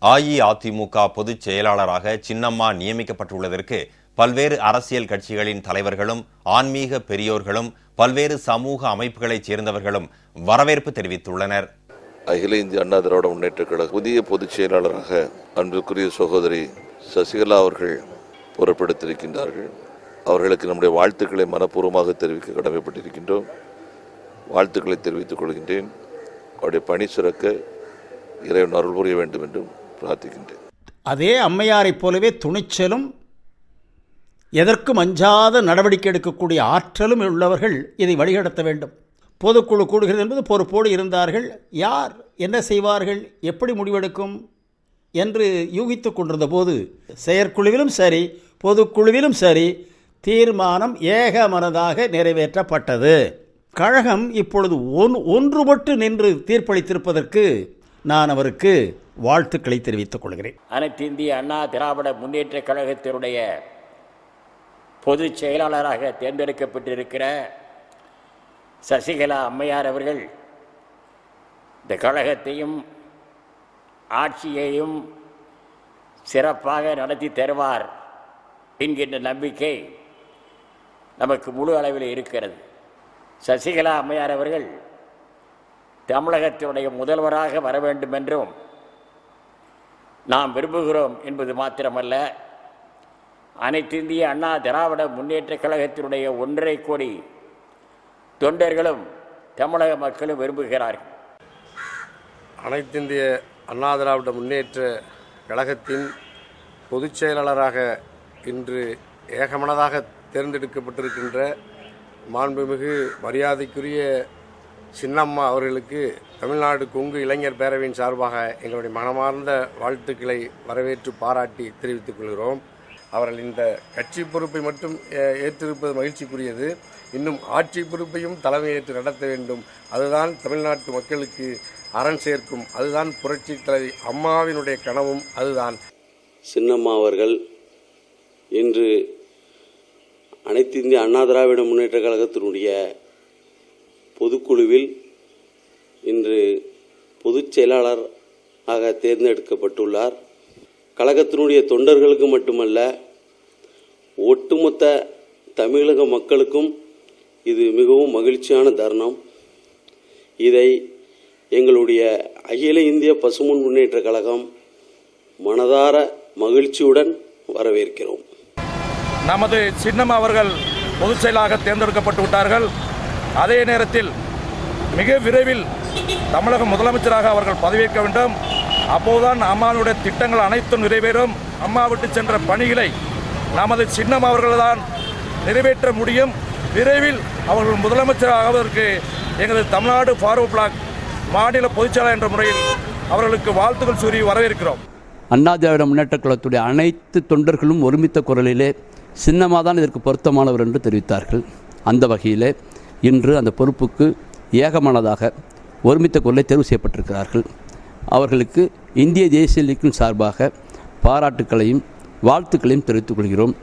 அஇஅதிமுக பொதுச் செயலாளராக சின்னம்மா நியமிக்கப்பட்டுள்ளதற்கு பல்வேறு அரசியல் கட்சிகளின் தலைவர்களும் ஆன்மீக பெரியோர்களும் பல்வேறு சமூக அமைப்புகளைச் சேர்ந்தவர்களும் வரவேற்பு தெரிவித்துள்ளனர். அகில இந்திய அண்ணா திராவிட முன்னேற்றக் கழக புதிய பொதுச் செயலாளராக அன்புக்குரிய சகோதரி சசிகலா அவர்கள் பொறுப்பெடுத்திருக்கின்றார்கள். அவர்களுக்கு நம்முடைய வாழ்த்துக்களை மனப்பூர்வமாக தெரிவிக்க கடமைப்பட்டிருக்கின்றோம். வாழ்த்துக்களை தெரிவித்துக் கொள்கின்றேன். அவருடைய பணி சிறக்க இறைவன் அருள் புரிய வேண்டும் என்றும் பிரார்த்திக்கின்றேன். அதே அம்மையாரைப் போலவே துணிச்சலும் எதற்கும் அஞ்சாத நடவடிக்கை எடுக்கக்கூடிய ஆற்றலும் உள்ளவர்கள் இதை வழிநடத்த வேண்டும். பொதுக்குழு கூடுகிறது என்பது பொறுப்போடு இருந்தார்கள். யார் என்ன செய்வார்கள், எப்படி முடிவெடுக்கும் என்று யூகித்து கொண்டிருந்த போது செயற்குழுவிலும் சரி பொதுக்குழுவிலும் சரி தீர்மானம் ஏகமனதாக நிறைவேற்றப்பட்டது. கழகம் இப்பொழுது ஒன்றுபட்டு நின்று தீர்ப்பளித்திருப்பதற்கு நான் அவருக்கு வாழ்த்துக்களை தெரிவித்துக் கொள்கிறேன். அனைத்து இந்திய அண்ணா திராவிட முன்னேற்ற கழகத்தினுடைய பொதுச் செயலாளராக தேர்ந்தெடுக்கப்பட்டிருக்கிற சசிகலா அம்மையார் அவர்கள் இந்த கழகத்தையும் ஆட்சியையும் சிறப்பாக நடத்தி தருவார் என்கின்ற நம்பிக்கை நமக்கு முழு அளவில் இருக்கிறது. சசிகலா அம்மையார் அவர்கள் தமிழகத்தினுடைய முதல்வராக வர வேண்டும் என்றும் நாம் விரும்புகிறோம் என்பது மாத்திரமல்ல, அனைத்து இந்திய அண்ணா திராவிட முன்னேற்ற கழகத்தினுடைய 1.5 கோடி தொண்டர்களும் தமிழக மக்களும் விரும்புகிறார்கள். அனைத்து இந்திய அண்ணா திராவிட முன்னேற்ற கழகத்தின் பொதுச் செயலாளராக இன்று ஏகமனதாக தேர்ந்தெடுக்கப்பட்டிருக்கின்ற மாண்புமிகு மரியாதைக்குரிய சின்னம்மா அவர்களுக்கு தமிழ்நாடு கொங்கு இளைஞர் பேரவையின் சார்பாக எங்களுடைய மனமார்ந்த வாழ்த்துக்களை வரவேற்று பாராட்டி தெரிவித்துக் கொள்கிறோம். அவர்கள் இந்த கட்சி பொறுப்பை மட்டும் ஏற்றிருப்பது மகிழ்ச்சிக்குரியது. இன்னும் ஆட்சி பொறுப்பையும் தலைமையேற்று நடத்த வேண்டும். அதுதான் தமிழ்நாட்டு மக்களுக்கு அரண் சேர்க்கும். அதுதான் புரட்சி தலைவி அம்மாவினுடைய கனவும் அதுதான். சின்னம்மா அவர்கள் இன்று அனைத்து இந்திய அண்ணா திராவிட முன்னேற்ற கழகத்தினுடைய பொதுக்குழுவில் இன்று பொதுச் செயலாளராக தேர்ந்தெடுக்கப்பட்டுள்ளார். கழகத்தினுடைய தொண்டர்களுக்கு மட்டுமல்ல, ஒட்டுமொத்த தமிழக மக்களுக்கும் இது மிகவும் மகிழ்ச்சியான தருணம். இதை எங்களுடைய அகில இந்திய பசும்பொன் முன்னேற்ற கழகம் மனதார மகிழ்ச்சியுடன் வரவேற்கிறோம். நமது சின்னம்மா அவர்கள் பொதுச் செயலாளராக தேர்ந்தெடுக்கப்பட்டு விட்டார்கள். அதே நேரத்தில் மிக விரைவில் தமிழக முதலமைச்சராக அவர்கள் பதவியேற்க வேண்டும். அப்போதுதான் அம்மாவுடைய திட்டங்கள் அனைத்தும் நிறைவேறும். அம்மா விட்டு சென்ற பணிகளை நமது சின்னம்மா அவர்கள்தான் நிறைவேற்ற முடியும். விரைவில் அவர்கள் முதலமைச்சர் ஆவதற்கு எங்களது தமிழ்நாடு ஃபார்வர்ட் பிளாக் மாநில பொதுச்செயலாளர் என்ற முறையில் அவர்களுக்கு வாழ்த்துக்கள் கூறி வரவேற்கிறோம். அண்ணா திராவிட முன்னேற்ற கழகத்துடைய அனைத்து தொண்டர்களும் ஒருமித்த குரலிலே சின்னம்மா தான் இதற்கு பொருத்தமானவர் என்று தெரிவித்தார்கள். அந்த வகையில் இன்று அந்த பொறுப்புக்கு ஏகமானதாக ஒருமித்த குரலை தேர்வு செய்யப்பட்டிருக்கிறார்கள். அவர்களுக்கு இந்திய தேசிய லீக்கின் சார்பாக பாராட்டுக்களையும் வாழ்த்துக்களையும் தெரிவித்துக் கொள்கிறோம்.